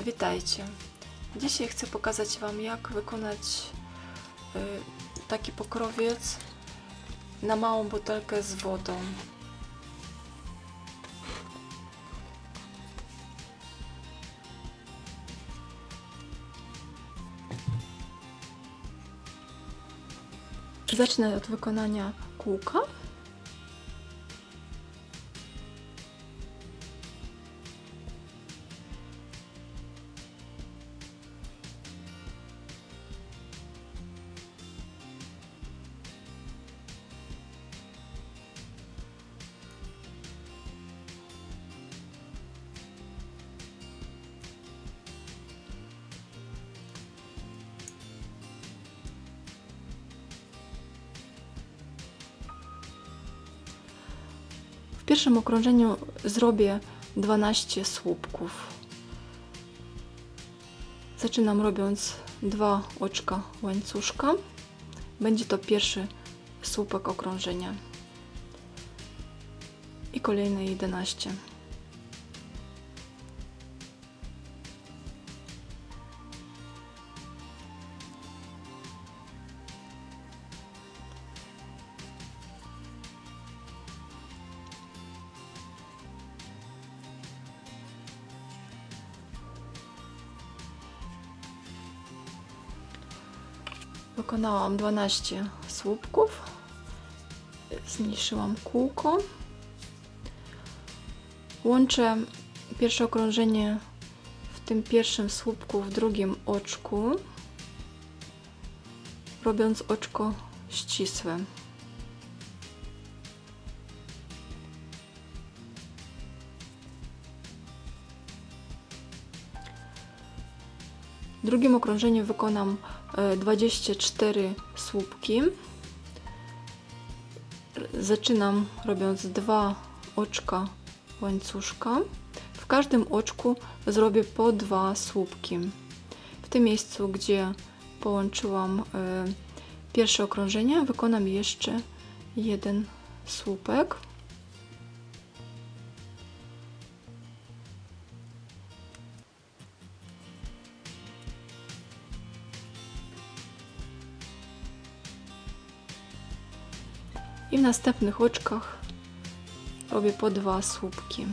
Witajcie! Dzisiaj chcę pokazać Wam, jak wykonać taki pokrowiec na małą butelkę z wodą. Zacznę od wykonania kółka. W pierwszym okrążeniu zrobię 12 słupków. Zaczynam robiąc 2 oczka łańcuszka. Będzie to pierwszy słupek okrążenia. I kolejne 11. Wykonałam 12 słupków, zmniejszyłam kółko, łączę pierwsze okrążenie w tym pierwszym słupku w drugim oczku, robiąc oczko ścisłe. W drugim okrążeniu wykonam 24 słupki. Zaczynam robiąc 2 oczka łańcuszka. W każdym oczku zrobię po 2 słupki. W tym miejscu, gdzie połączyłam pierwsze okrążenie, wykonam jeszcze jeden słupek. I w następnych oczkach robię po 2 słupki.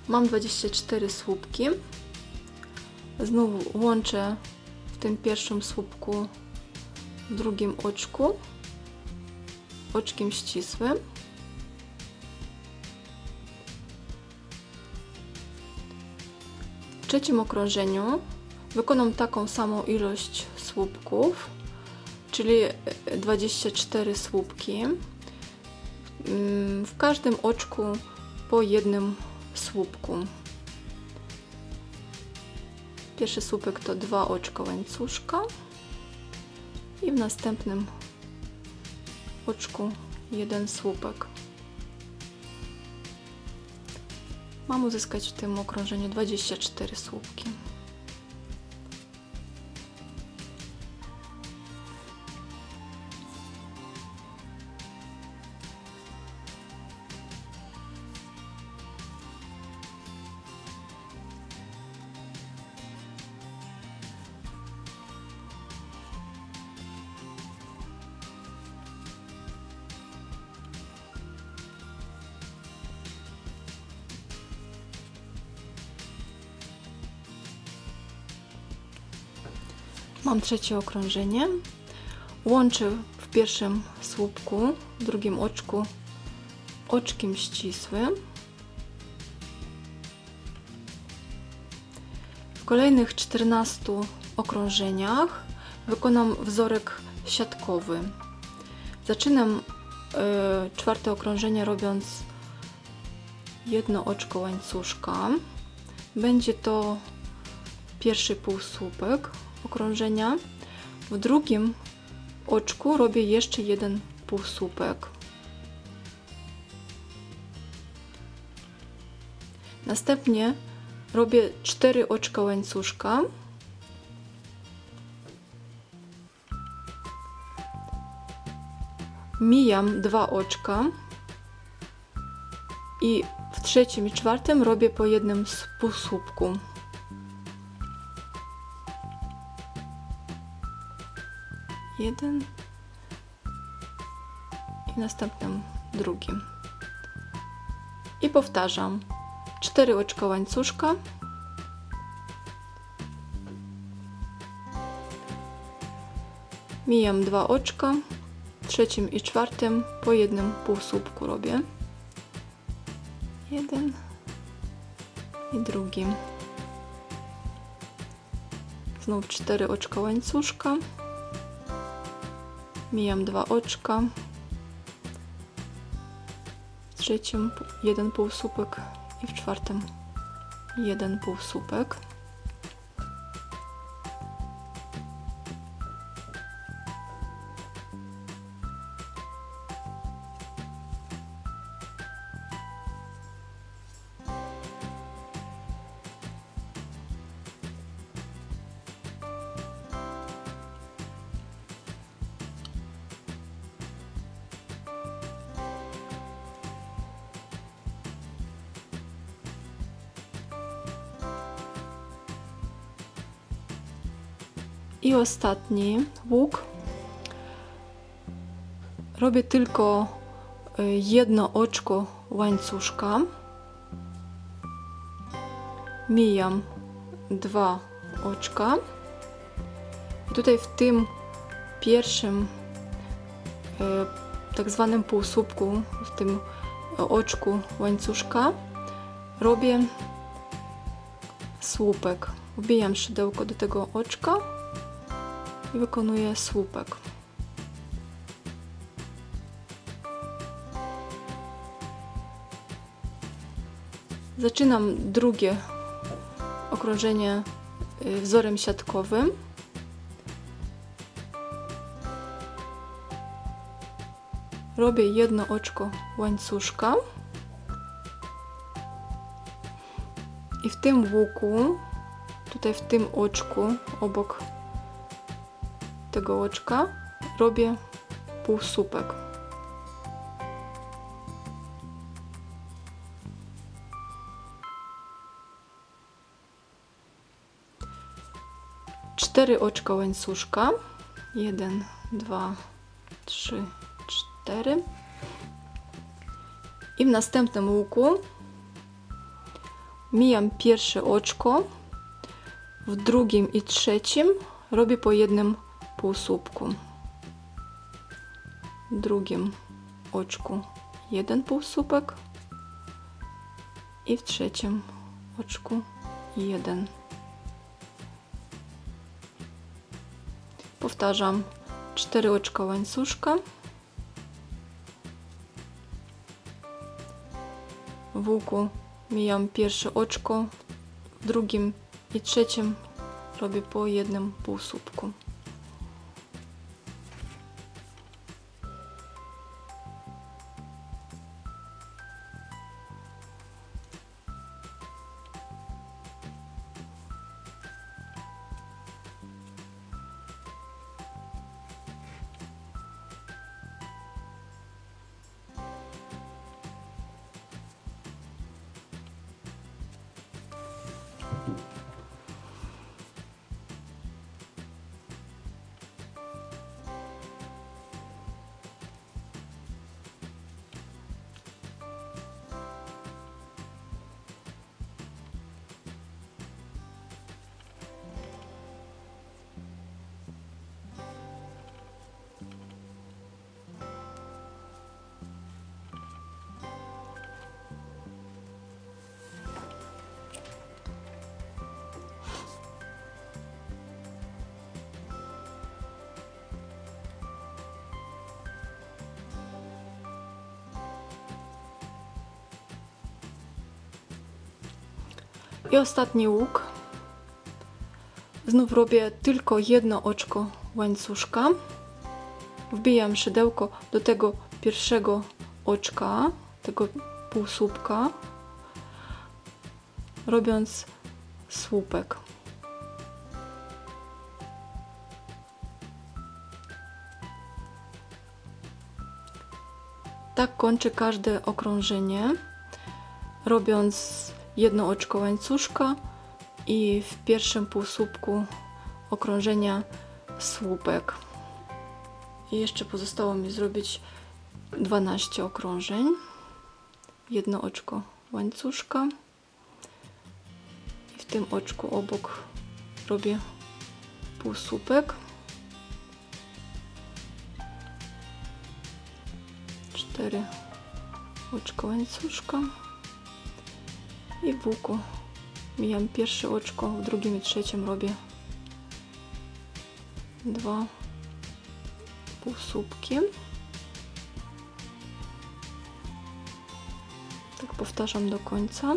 Mam 24 słupki. Znowu łączę w tym pierwszym słupku w drugim oczku oczkiem ścisłym. W trzecim okrążeniu wykonam taką samą ilość słupków, czyli 24 słupki. W każdym oczku po jednym słupku. Pierwszy słupek to 2 oczka łańcuszka i w następnym oczku jeden słupek. Mam uzyskać w tym okrążeniu 24 słupki. Mam trzecie okrążenie. Łączę w pierwszym słupku, w drugim oczku oczkiem ścisłym. W kolejnych 14 okrążeniach wykonam wzorek siatkowy. Zaczynam czwarte okrążenie robiąc jedno oczko łańcuszka. Będzie to pierwszy półsłupek okrążenia. W drugim oczku robię jeszcze jeden półsłupek. Następnie robię 4 oczka łańcuszka. Mijam 2 oczka i w trzecim i czwartym robię po jednym półsłupku. Jeden i następnym drugim. I powtarzam. 4 oczka łańcuszka. Mijam 2 oczka. W trzecim i czwartym po jednym półsłupku robię. Jeden i drugim. Znów 4 oczka łańcuszka. Mijam 2 oczka. W trzecim jeden półsłupek i w czwartym jeden półsłupek. I ostatni łuk. Robię tylko jedno oczko łańcuszka. Mijam 2 oczka. I tutaj w tym pierwszym tak zwanym półsłupku, w tym oczku łańcuszka robię słupek. Wbijam szydełko do tego oczka i wykonuję słupek. Zaczynam drugie okrążenie wzorem siatkowym. Robię jedno oczko łańcuszka i w tym łuku, tutaj w tym oczku, obok tego oczka, robię półsłupek. Cztery oczka łańcuszka. 1, 2, 3, 4. I w następnym łuku mijam pierwsze oczko, w drugim i trzecim robię po jednym półsłupku. W drugim oczku jeden półsłupek i w trzecim oczku jeden. Powtarzam, 4 oczka łańcuszka. W łuku mijam pierwsze oczko, w drugim i trzecim robię po jednym półsłupku. I ostatni łuk. Znów robię tylko jedno oczko łańcuszka. Wbijam szydełko do tego pierwszego oczka, tego półsłupka, robiąc słupek. Tak kończę każde okrążenie, robiąc jedno oczko łańcuszka i w pierwszym półsłupku okrążenia słupek. I jeszcze pozostało mi zrobić 12 okrążeń. Jedno oczko łańcuszka i w tym oczku obok robię półsłupek. 4 oczko łańcuszka i w łuku mijam pierwsze oczko, w drugim i trzecim robię 2 półsłupki. Tak powtarzam do końca.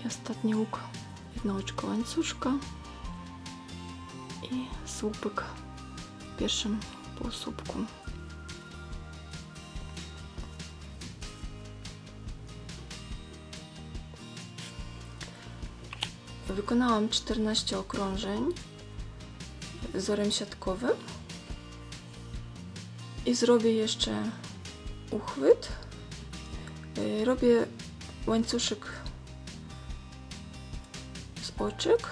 I ostatni łuk, jedno oczko łańcuszka i słupek w pierwszym półsłupku. Wykonałam 14 okrążeń wzorem siatkowym i zrobię jeszcze uchwyt. Robię łańcuszek z oczek.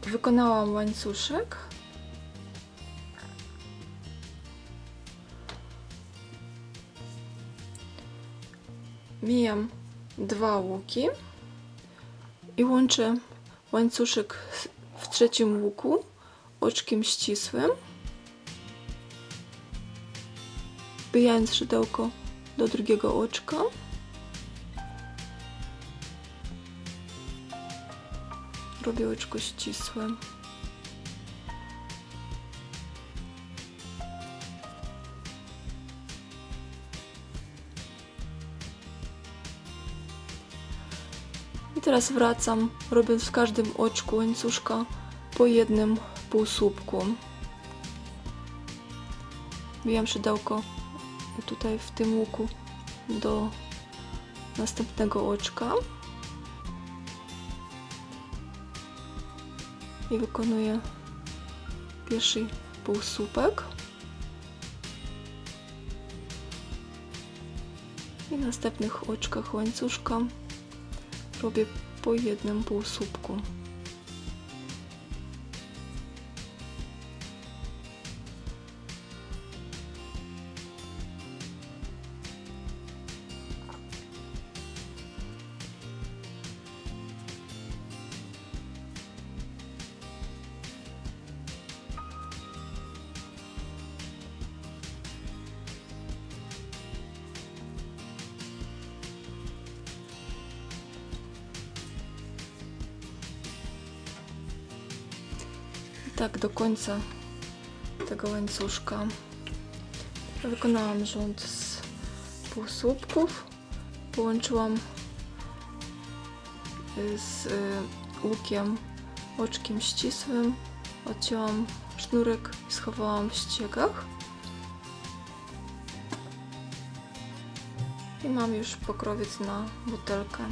Wykonałam łańcuszek. Mijam 2 łuki i łączę łańcuszek w trzecim łuku oczkiem ścisłym, wbijając szydełko do drugiego oczka. Robię oczko ścisłe. I teraz wracam, robiąc w każdym oczku łańcuszka po jednym półsłupku. Wbijam szydełko tutaj w tym łuku do następnego oczka i wykonuję pierwszy półsłupek i w następnych oczkach łańcuszka robię po jednym półsłupku. tak do końca tego łańcuszka. Wykonałam rząd z półsłupków, połączyłam z łukiem, oczkiem ścisłym, odcięłam sznurek i schowałam w ściegach. I mam już pokrowiec na butelkę.